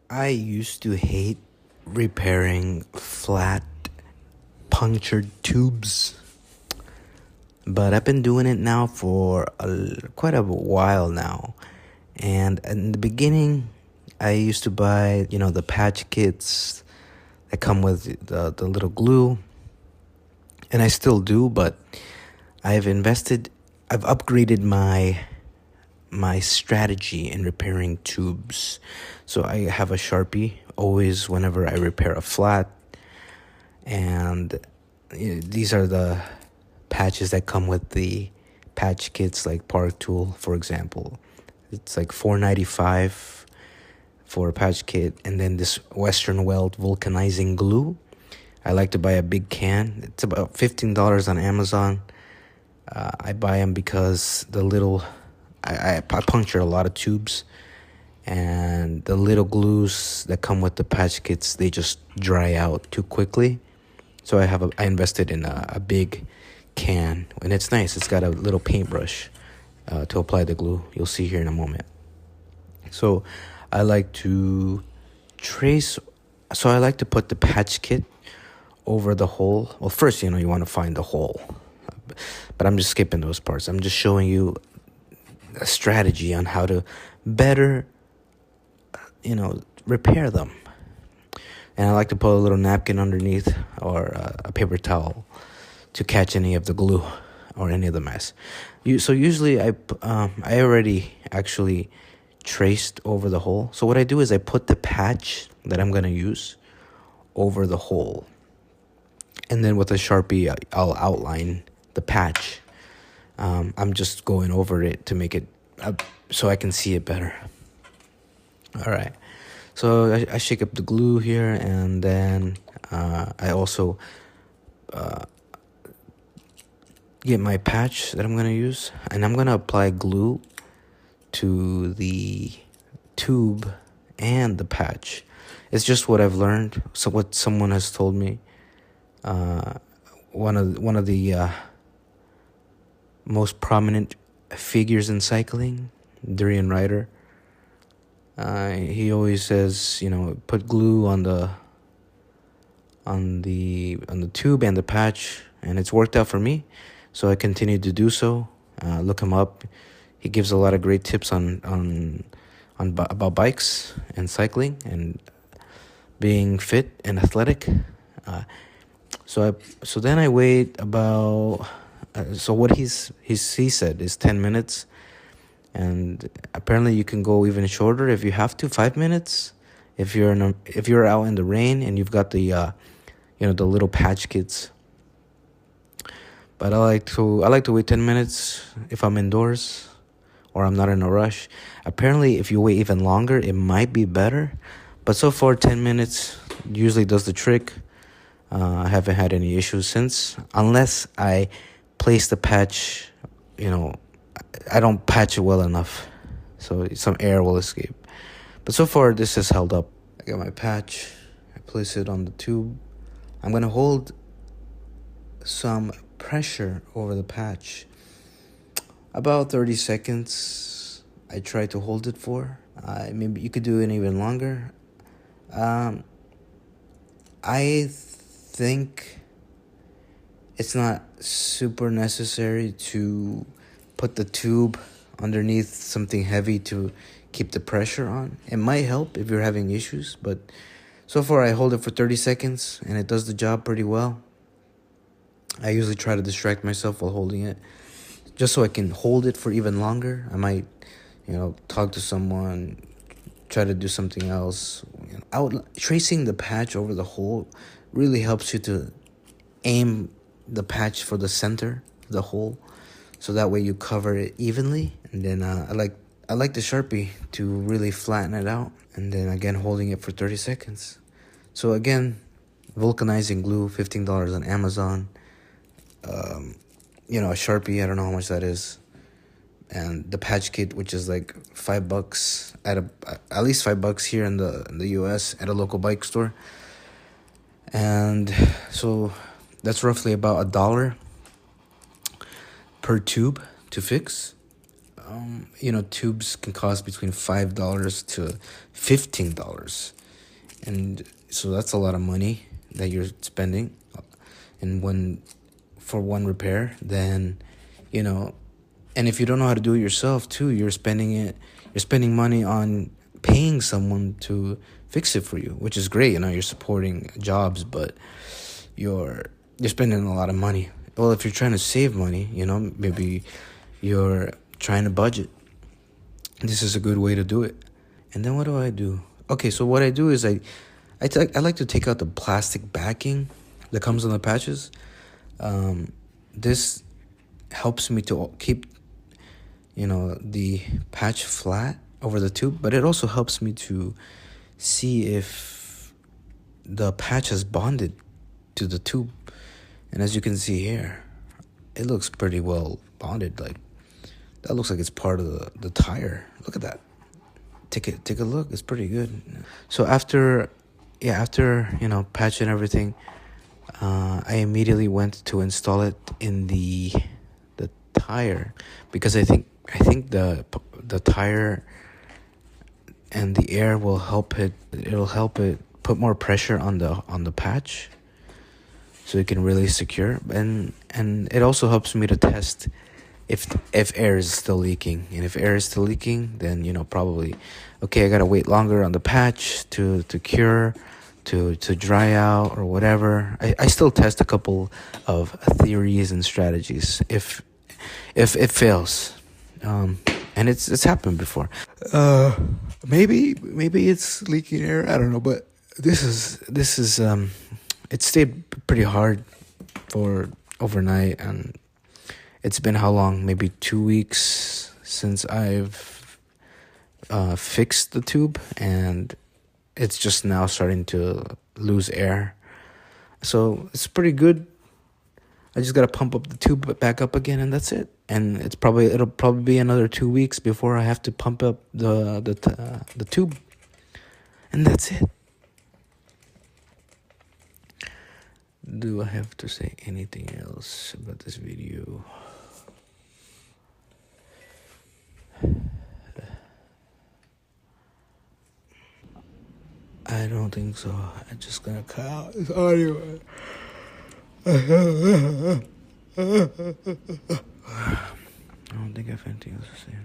I used to hate repairing flat, punctured tubes, but I've been doing it now for quite a while now. And in the beginning, I used to buy, the patch kits that come with the little glue, and I still do, but I've upgraded my strategy in repairing tubes. So I have a Sharpie always whenever I repair a flat, and these are the patches that come with the patch kits like Park Tool, for example. It's like $4.95 for a patch kit, and then this Western Weld vulcanizing glue. I like to buy a big can. It's about $15 on Amazon. I buy them because I puncture a lot of tubes, and the little glues that come with the patch kits, they just dry out too quickly. So I invested in a big can, and it's nice. It's got a little paintbrush to apply the glue. You'll see here in a moment. So I like to trace. So I like to put the patch kit over the hole. Well, first, you want to find the hole, but I'm just skipping those parts. I'm just showing you a strategy on how to better, repair them. And I like to put a little napkin underneath or a paper towel to catch any of the glue or any of the mess. So usually I already actually traced over the hole. So what I do is I put the patch that I'm going to use over the hole. And then with a Sharpie, I'll outline the patch. I'm just going over it to make it so I can see it better. All right. So I shake up the glue here, and then I also get my patch that I'm going to use, and I'm going to apply glue to the tube and the patch. It's just what I've learned. So what someone has told me. One of the most prominent figures in cycling, Durian Ryder. He always says, put glue on the tube and the patch, and it's worked out for me. So I continue to do so. Look him up. He gives a lot of great tips about bikes and cycling and being fit and athletic. So then I wait about. So what he said is 10 minutes. And apparently you can go even shorter if you have to, 5 minutes. If you're out in the rain and you've got the the little patch kits. But I like to wait 10 minutes if I'm indoors or I'm not in a rush. Apparently if you wait even longer, it might be better. But so far 10 minutes usually does the trick. I haven't had any issues since, unless I place the patch, I don't patch it well enough, so some air will escape. But so far, this has held up. I got my patch. I place it on the tube. I'm going to hold some pressure over the patch. About 30 seconds, I try to hold it for. Maybe you could do it even longer. I think it's not super necessary to put the tube underneath something heavy to keep the pressure on. It might help if you're having issues, but so far I hold it for 30 seconds and it does the job pretty well. I usually try to distract myself while holding it, just so I can hold it for even longer. I might, talk to someone, try to do something else. Tracing the patch over the hole really helps you to aim the patch for the center of the hole, so that way you cover it evenly. And then I like the Sharpie to really flatten it out, and then again holding it for 30 seconds. So again, vulcanizing glue, $15 on Amazon. A Sharpie, I don't know how much that is, and the patch kit, which is like $5 at least $5 here in the US at a local bike store. And so that's roughly about $1 per tube to fix. tubes can cost between $5 to $15, and so that's a lot of money that you're spending, and for one repair. Then, and if you don't know how to do it yourself too, you're spending money on paying someone to fix it for you, which is great. You're supporting jobs, but you're spending a lot of money. Well, if you're trying to save money, maybe you're trying to budget, this is a good way to do it. And then what do I do? Okay, so what I do is I like to take out the plastic backing that comes on the patches. This helps me to keep the patch flat over the tube, but it also helps me to see if the patch has bonded to the tube. And as you can see here, it looks pretty well bonded. Like, that looks like it's part of the tire. Look at that. Take a look. It's pretty good. So after patching everything, I immediately went to install it in the tire, because I think the tire and the air will help it. It'll help it put more pressure on the patch, so it can really secure. And it also helps me to test if air is still leaking. And if air is still leaking, then probably, okay, I gotta wait longer on the patch to cure, to dry out or whatever. I still test a couple of theories and strategies if it fails. And it's happened before. Maybe it's leaking air, I don't know, but this is it stayed pretty hard for overnight, and it's been how long? Maybe 2 weeks since I've fixed the tube, and it's just now starting to lose air. So it's pretty good. I just gotta pump up the tube back up again, and that's it. And it'll probably be another 2 weeks before I have to pump up the tube, and that's it. Do I have to say anything else about this video? I don't think so. I'm just gonna cut out this audio. I don't think I have anything else to say.